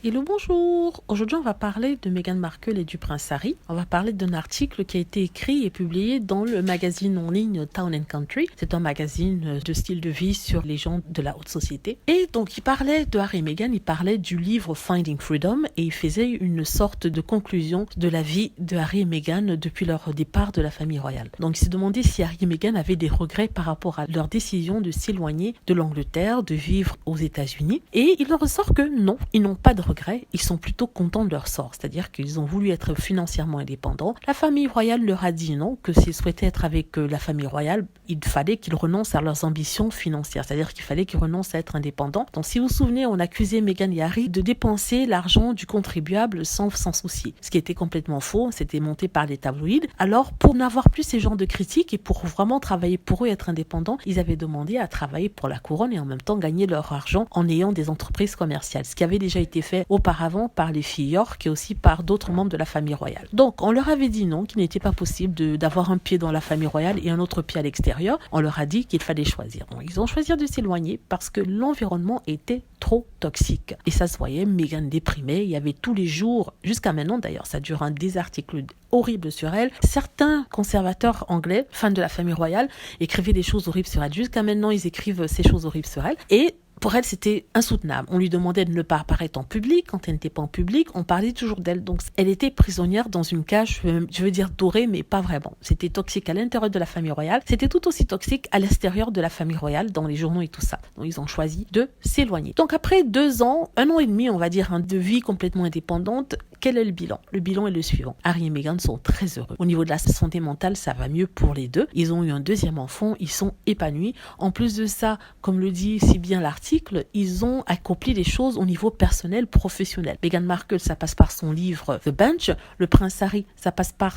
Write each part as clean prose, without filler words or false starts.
Hello, bonjour. Aujourd'hui, on va parler de Meghan Markle et du prince Harry. On va parler d'un article qui a été écrit et publié dans le magazine en ligne Town & Country. C'est un magazine de style de vie sur les gens de la haute société. Et donc, il parlait de Harry et Meghan, il parlait du livre Finding Freedom et il faisait une sorte de conclusion de la vie de Harry et Meghan depuis leur départ de la famille royale. Donc, il s'est demandé si Harry et Meghan avaient des regrets par rapport à leur décision de s'éloigner de l'Angleterre, de vivre aux États-Unis. Et il en ressort que non, ils n'ont pas de regrets. Ils sont plutôt contents de leur sort, c'est-à-dire qu'ils ont voulu être financièrement indépendants. La famille royale leur a dit non, que s'ils souhaitaient être avec la famille royale, il fallait qu'ils renoncent à leurs ambitions financières, c'est-à-dire qu'il fallait qu'ils renoncent à être indépendants. Donc si vous vous souvenez, on accusait Meghan et Harry de dépenser l'argent du contribuable sans souci, ce qui était complètement faux, c'était monté par les tabloïds. Alors pour n'avoir plus ces genres de critiques et pour vraiment travailler pour eux et être indépendants, ils avaient demandé à travailler pour la couronne et en même temps gagner leur argent en ayant des entreprises commerciales, ce qui avait déjà été fait auparavant par les filles York et aussi par d'autres membres de la famille royale. Donc on leur avait dit non, qu'il n'était pas possible d'avoir un pied dans la famille royale et un autre pied à l'extérieur. On leur a dit qu'il fallait choisir. Donc, ils ont choisi de s'éloigner parce que l'environnement était trop toxique. Et ça se voyait, Meghan déprimée, il y avait tous les jours, jusqu'à maintenant d'ailleurs, ça dure des articles horribles sur elle. Certains conservateurs anglais, fans de la famille royale, écrivaient des choses horribles sur elle. Jusqu'à maintenant, ils écrivent ces choses horribles sur elle. Et pour elle, c'était insoutenable. On lui demandait de ne pas apparaître en public. Quand elle n'était pas en public, on parlait toujours d'elle. Donc, elle était prisonnière dans une cage, je veux dire dorée, mais pas vraiment. C'était toxique à l'intérieur de la famille royale. C'était tout aussi toxique à l'extérieur de la famille royale, dans les journaux et tout ça. Donc, ils ont choisi de s'éloigner. Donc, après 2 ans, 1 an et demi, on va dire, de vie complètement indépendante, quel est le bilan? Le bilan est le suivant. Harry et Meghan sont très heureux. Au niveau de la santé mentale, ça va mieux pour les deux. Ils ont eu un 2e enfant, ils sont épanouis. En plus de ça, comme le dit si bien l'article, ils ont accompli des choses au niveau personnel, professionnel. Meghan Markle, ça passe par son livre The Bench. Le prince Harry, ça passe par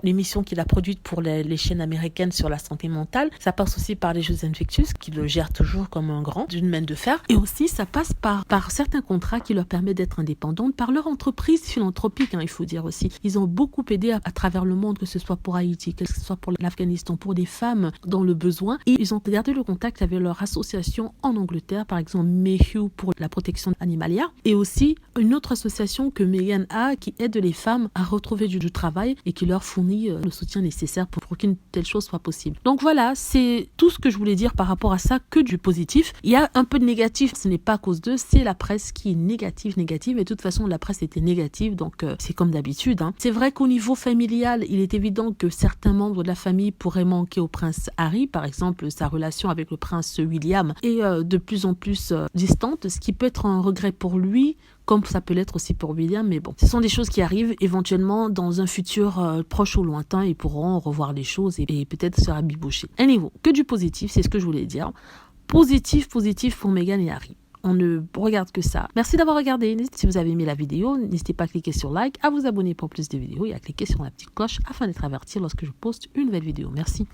l'émission qu'il a produite pour les chaînes américaines sur la santé mentale. Ça passe aussi par les Jeux Invictus, qui le gèrent toujours comme un grand, d'une main de fer. Et aussi, ça passe par certains contrats qui leur permettent d'être indépendantes, par leur entreprise philanthropique, il faut dire aussi. Ils ont beaucoup aidé à travers le monde, que ce soit pour Haïti, que ce soit pour l'Afghanistan, pour des femmes dans le besoin. Et ils ont gardé le contact avec leur association en Angleterre, par exemple Mayhew pour la protection animalière, et aussi une autre association que Meghan a qui aide les femmes à retrouver du travail et qui leur fournit le soutien nécessaire pour qu'une telle chose soit possible. Donc voilà, c'est tout ce que je voulais dire par rapport à ça, que du positif. Il y a un peu de négatif, ce n'est pas à cause d'eux, c'est la presse qui est négative, et de toute façon la presse était négative. Donc c'est comme d'habitude. C'est vrai qu'au niveau familial, il est évident que certains membres de la famille pourraient manquer au prince Harry. Par exemple, sa relation avec le prince William est de plus en plus distante, ce qui peut être un regret pour lui, comme ça peut l'être aussi pour William, mais bon, ce sont des choses qui arrivent éventuellement dans un futur proche ou lointain. Ils pourront revoir les choses et peut-être se rabibocher. Anyway, que du positif, c'est ce que je voulais dire. Positif pour Meghan et Harry. On ne regarde que ça. Merci d'avoir regardé. Si vous avez aimé la vidéo, n'hésitez pas à cliquer sur like, à vous abonner pour plus de vidéos et à cliquer sur la petite cloche afin d'être averti lorsque je poste une nouvelle vidéo. Merci.